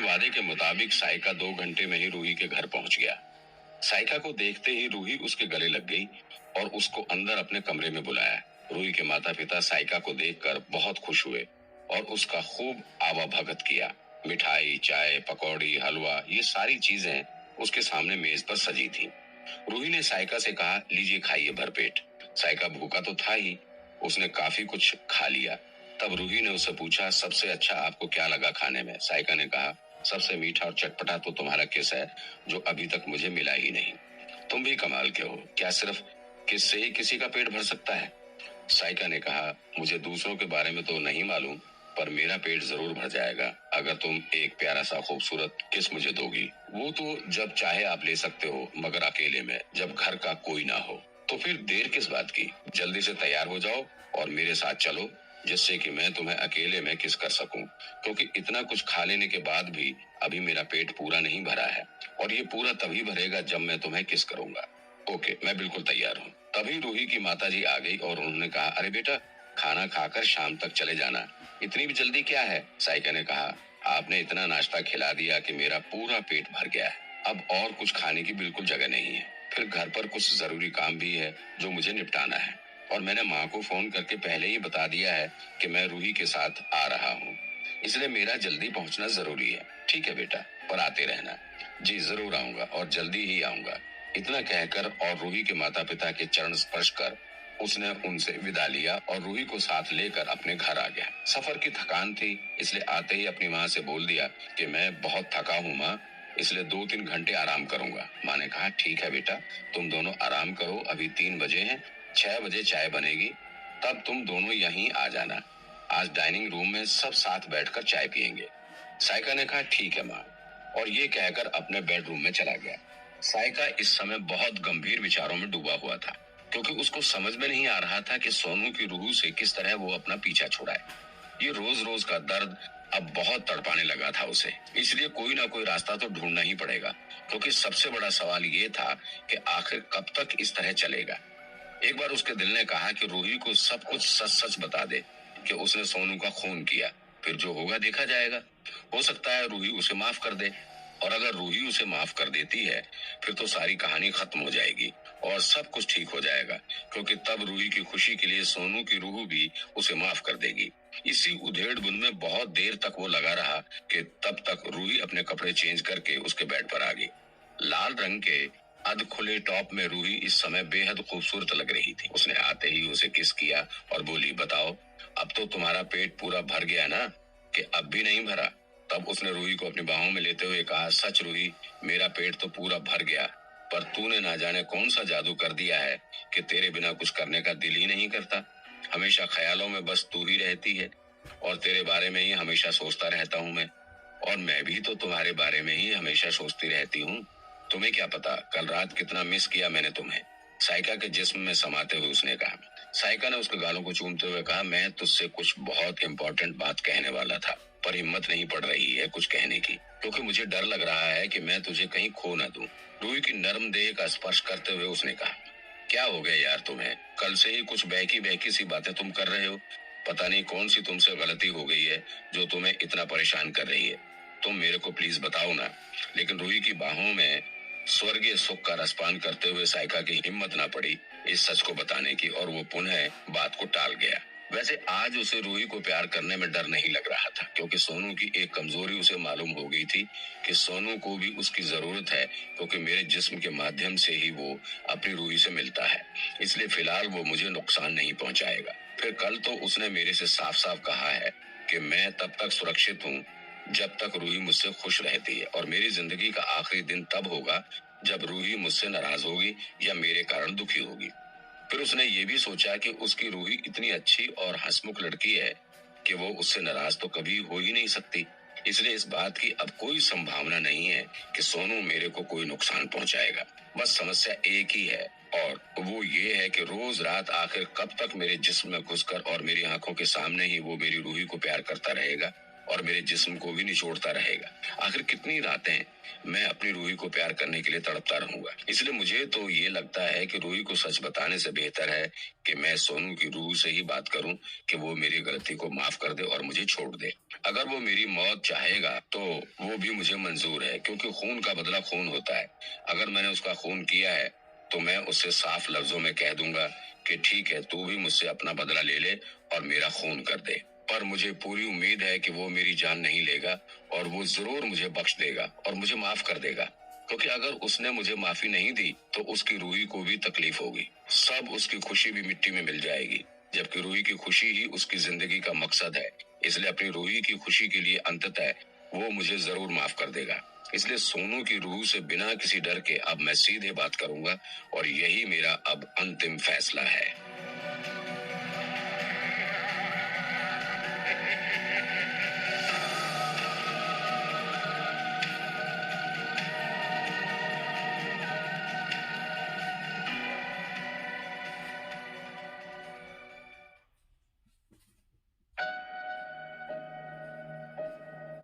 वादे के मुताबिक साइका 2 घंटे में ही रूही के घर पहुंच गया। साइका को देखते ही रूही उसके गले लग गई और उसको अंदर अपने कमरे में बुलाया। रूही के माता पिता साइका को देखकर बहुत खुश हुए और उसका खूब आवाभगत किया। मिठाई, चाय, पकौड़ी, हलवा, ये सारी चीजें उसके सामने मेज पर सजी थी। रूही ने साइका से कहा, लीजिए खाइए भरपेट। साइका भूखा तो था ही, उसने काफी कुछ खा लिया। तब रूही ने उससे पूछा, सबसे अच्छा आपको क्या लगा खाने में? साइका ने कहा, सबसे मीठा और चटपटा तो तुम्हारा किस है, जो अभी तक मुझे मिला ही नहीं। तुम भी कमाल के हो, क्या सिर्फ किस से ही किसी का पेट भर सकता है? साइका ने कहा, मुझे दूसरों के बारे में तो नहीं मालूम, पर मेरा पेट जरूर भर जाएगा अगर तुम एक प्यारा सा खूबसूरत किस मुझे दोगी। वो तो जब चाहे आप ले सकते हो, मगर अकेले में, जब घर का कोई ना हो। तो फिर देर किस बात की, जल्दी से तैयार हो जाओ और मेरे साथ चलो, जिससे कि मैं तुम्हें अकेले में किस कर सकूं, क्योंकि इतना कुछ खा लेने के बाद भी अभी मेरा पेट पूरा नहीं भरा है और ये पूरा तभी भरेगा जब मैं तुम्हें किस करूंगा। ओके, मैं बिल्कुल तैयार हूँ। तभी रूही की माताजी आ गई और उन्होंने कहा, अरे बेटा, खाना खाकर शाम तक चले जाना, इतनी भी जल्दी क्या है? साइका ने कहा, आपने इतना नाश्ता खिला दिया कि मेरा पूरा पेट भर गया है, अब और कुछ खाने की बिल्कुल जगह नहीं है। फिर घर पर कुछ जरूरी काम भी है जो मुझे निपटाना है और मैंने माँ को फोन करके पहले ही बता दिया है कि मैं रूही के साथ आ रहा हूँ, इसलिए मेरा जल्दी पहुँचना जरूरी है। ठीक है बेटा, पर आते रहना। जी जरूर आऊंगा और जल्दी ही आऊंगा। इतना कहकर और रूही के माता पिता के चरण स्पर्श कर उसने उनसे विदा लिया और रूही को साथ लेकर अपने घर आ गया। सफर की थकान थी, इसलिए आते ही अपनी माँ से बोल दिया कि मैं बहुत थका हूँ माँ, इसलिए 2-3 घंटे आराम करूंगा। माँ ने कहा, ठीक है बेटा, तुम दोनों आराम करो, अभी 3 बजे हैं, 6 बजे चाय बनेगी, तब तुम दोनों यहीं आ जाना। आज डाइनिंग रूम में सब साथ बैठकर चाय पियेंगे। साइका ने कहा, ठीक है माँ, और ये कहकर अपने बेडरूम में चला गया। साइका इस समय बहुत गंभीर विचारों में डूबा हुआ था, क्योंकि उसको समझ में नहीं आ रहा था कि सोनू की रूह से किस तरह वो अपना पीछा छुड़ाए। ये रोज रोज का दर्द अब बहुत तड़पाने लगा था उसे, इसलिए कोई ना कोई रास्ता तो ढूंढना ही पड़ेगा, क्योंकि सबसे बड़ा सवाल ये था कि आखिर कब तक इस तरह चलेगा। एक बार उसके दिल ने कहा कि रूही को सब कुछ सच सच बता दे कि उसने सोनू का खून किया, फिर जो होगा देखा जाएगा। हो सकता है रूही उसे माफ कर दे, और अगर रूही उसे माफ कर देती है फिर तो सारी कहानी खत्म हो जाएगी और सब कुछ ठीक हो जाएगा, क्योंकि तब रूही की खुशी के लिए सोनू की रूह भी उसे माफ कर देगी। इसी उधेड़ बुन में बहुत देर तक वो लगा रहा कि तब तक रूही अपने कपड़े चेंज करके उसके बेड पर आ गई। लाल रंग के अध खुले टॉप में रूही इस समय बेहद खूबसूरत लग रही थी। उसने आते ही उसे किस किया और बोली, बताओ, अब तो तुम्हारा पेट पूरा भर गया ना, कि अब भी नहीं भरा? तब उसने रूही को अपनी बाहों में लेते हुए कहा, सच रूही, मेरा पेट तो पूरा भर गया, पर तूने ना जाने कौन सा जादू कर दिया है कि तेरे बिना कुछ करने का दिल ही नहीं करता। हमेशा ख्यालों में बस तू ही रहती है और तेरे बारे में ही हमेशा सोचता रहता हूँ मैं, और मैं भी तो तुम्हारे बारे में ही हमेशा सोचती रहती हूँ। तुम्हें क्या पता कल रात कितना मिस किया मैंने तुम्हें। साइका के जिस्म में समाते हुए उसने कहा। साइका ने उसके गालों को चूमते हुए कहा, मैं तुझसे कुछ बहुत इम्पोर्टेंट बात कहने वाला था, पर हिम्मत नहीं पड़ रही है कुछ कहने की, क्योंकि मुझे डर लग रहा है कि मैं तुझे कहीं खो न दूं। रूही की नर्म देह का स्पर्श करते हुए उसने कहा, क्या हो गया यार तुम्हें? कल से ही कुछ बहकी बहकी सी बातें तुम कर रहे हो। पता नहीं कौन सी तुमसे गलती हो गई है जो तुम्हें इतना परेशान कर रही है। तुम मेरे को प्लीज बताओ ना। लेकिन रूही की बाहों में स्वर्गीय सुख का रसपान करते हुए साइका की हिम्मत ना पड़ी इस सच को बताने की, और वो पुनः बात को टाल गया। वैसे आज उसे रूही को प्यार करने में डर नहीं लग रहा था, क्योंकि सोनू की एक कमजोरी उसे मालूम हो गई थी कि सोनू को भी उसकी जरूरत है, क्योंकि मेरे जिस्म के माध्यम से ही वो अपनी रूही से मिलता है, इसलिए फिलहाल वो मुझे नुकसान नहीं पहुंचाएगा। फिर कल तो उसने मेरे से साफ साफ कहा है कि मैं तब तक सुरक्षित हूँ जब तक रूही मुझसे खुश रहती है, और मेरी जिंदगी का आखिरी दिन तब होगा जब रूही मुझसे नाराज होगी या मेरे कारण दुखी होगी। फिर उसने ये भी सोचा कि उसकी रूही इतनी अच्छी और हंसमुख लड़की है कि वो उससे नाराज तो कभी हो ही नहीं सकती, इसलिए इस बात की अब कोई संभावना नहीं है कि सोनू मेरे को कोई नुकसान पहुंचाएगा। बस समस्या एक ही है, और वो ये है कि रोज रात आखिर कब तक मेरे जिस्म में घुसकर और मेरी आंखों के सामने ही वो मेरी रूही को प्यार करता रहेगा और मेरे जिस्म को भी निचोड़ता रहेगा। आखिर कितनी रातें मैं अपनी रूही को प्यार करने के लिए तड़पता रहूंगा। इसलिए मुझे तो ये लगता है कि रूही को सच बताने से बेहतर है कि मैं सोनू की रूह से ही बात करूं कि वो मेरी गलती को माफ कर दे और मुझे छोड़ दे। अगर वो मेरी मौत चाहेगा तो वो भी मुझे मंजूर है, क्योंकि खून का बदला खून होता है। अगर मैंने उसका खून किया है तो मैं उससे साफ लफ्जों में कह दूंगा कि ठीक है, तू भी मुझसे अपना बदला ले ले और मेरा खून कर दे। पर मुझे पूरी उम्मीद है कि वो मेरी जान नहीं लेगा और वो जरूर मुझे बख्श देगा और मुझे माफ कर देगा, क्योंकि अगर उसने मुझे माफी नहीं दी तो उसकी रूही को भी तकलीफ होगी। सब उसकी खुशी भी मिट्टी में मिल जाएगी, जबकि रूही की खुशी ही उसकी जिंदगी का मकसद है। इसलिए अपनी रूही की खुशी के लिए अंततः वो मुझे जरूर माफ कर देगा। इसलिए सोनू की रूह से बिना किसी डर के अब मैं सीधे बात करूंगा और यही मेरा अब अंतिम फैसला है।